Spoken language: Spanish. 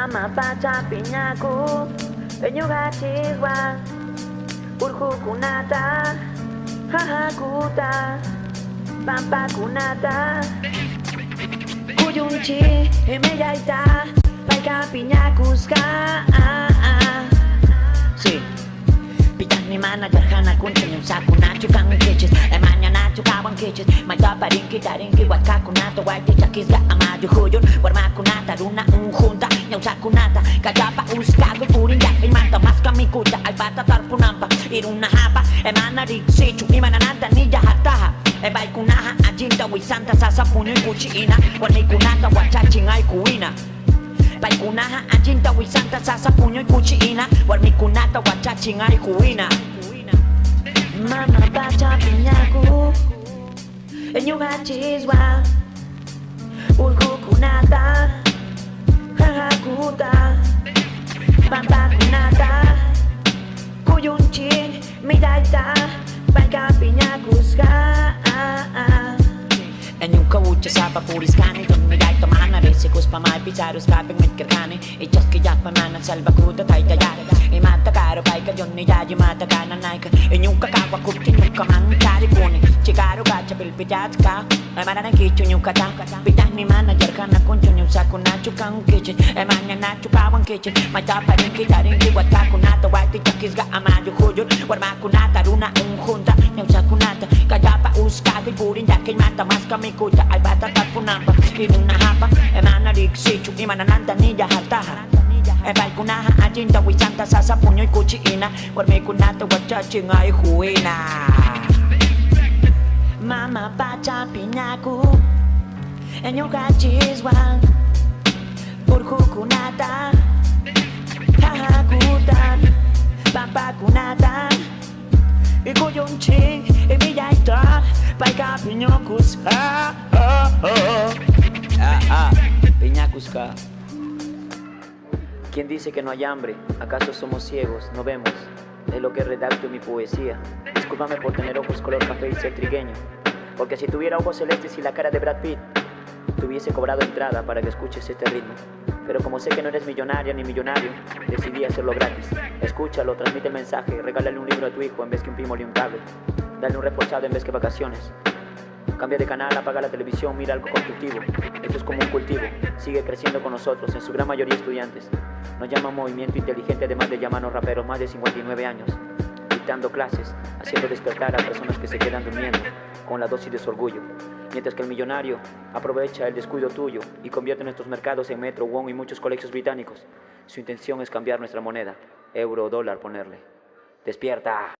Mama pacha piñaku enyugachigwa urjukunata jajakuta pampakunata kuyunchi emeyaita paika piñakuska sí. Pitani manager hana kuncha nyumsaku nachu kangu kichis emanya nachu kawan kichis maita parinki tarinki wakakunato waiti chakisga amaju huyun warmakunata runa unjunta nyumsakunata kajapa uskago purin yakin manta maska mikuta albata tarpunampa iruna hapa emana riksichu imanananta nija hataha ebaikunaha ajinta wisanta sasa punyo kuchiina warmikunata wachachingai kuina Paikunaha ajinta wisanta sasa punyo kuchiina warmikunata wachachingai kuina Mama pacha piñaku enyugachizwa urjukunata jajakuta pampakunata kuyunchin midaita paika piñakuska Enyuka ucha sapa puriskani Tunni gaita mahana resikus pamay pizarus kaping mitkirkani Ichas kijapa mana salvakuta taita yara Imata karo paika jonni yaji mata kana naika Enyuka kawa kupti nyuka man kari kuni Chikaro gacha pilpijatska Emana kichu nyuka ta Pitani manager kana kunchu nyusaku nachu kangu kichin Emanya nachu kawan kichin Maita parinki tarinki watakunata Waiti chakisga amaju huyun Warmakunata runa unjunta Nyusakunata Kajapa uskabi purin yakin mata maska mikuta albata tarpunampa Iruna hapa emana riksichu imanananta nija hataha Ebaikunaha ajinta wisanta sasa punyo kuchiina Warmikunata wachachingai huina Mama pacha piñaku enyugachizwa urjukunata jajakuta pampakunata ikuyunching imiyaita paika piñakuska Piñakuska. ¿Quién dice que no hay hambre? ¿Acaso somos ciegos? No vemos. Es lo que redacto en mi poesía. Discúlpame por tener ojos color café y ser trigueño. Porque si tuviera ojos celestes y la cara de Brad Pitt, te hubiese cobrado entrada para que escuches este ritmo. Pero como sé que no eres millonaria ni millonario, decidí hacerlo gratis. Escúchalo, transmite el mensaje, regálale un libro a tu hijo en vez que un primo le un tablet. Dale un reforzado en vez que vacaciones. Cambia de canal, apaga la televisión, mira algo constructivo. Esto es como un cultivo, sigue creciendo con nosotros, en su gran mayoría estudiantes. Nos llaman movimiento inteligente, además de llamarnos raperos, más de 59 años. Dictando clases, haciendo despertar a personas que se quedan durmiendo, con la dosis de su orgullo. Mientras que el millonario aprovecha el descuido tuyo y convierte nuestros mercados en Metro, Won y muchos colegios británicos. Su intención es cambiar nuestra moneda, euro o dólar ponerle. ¡Despierta!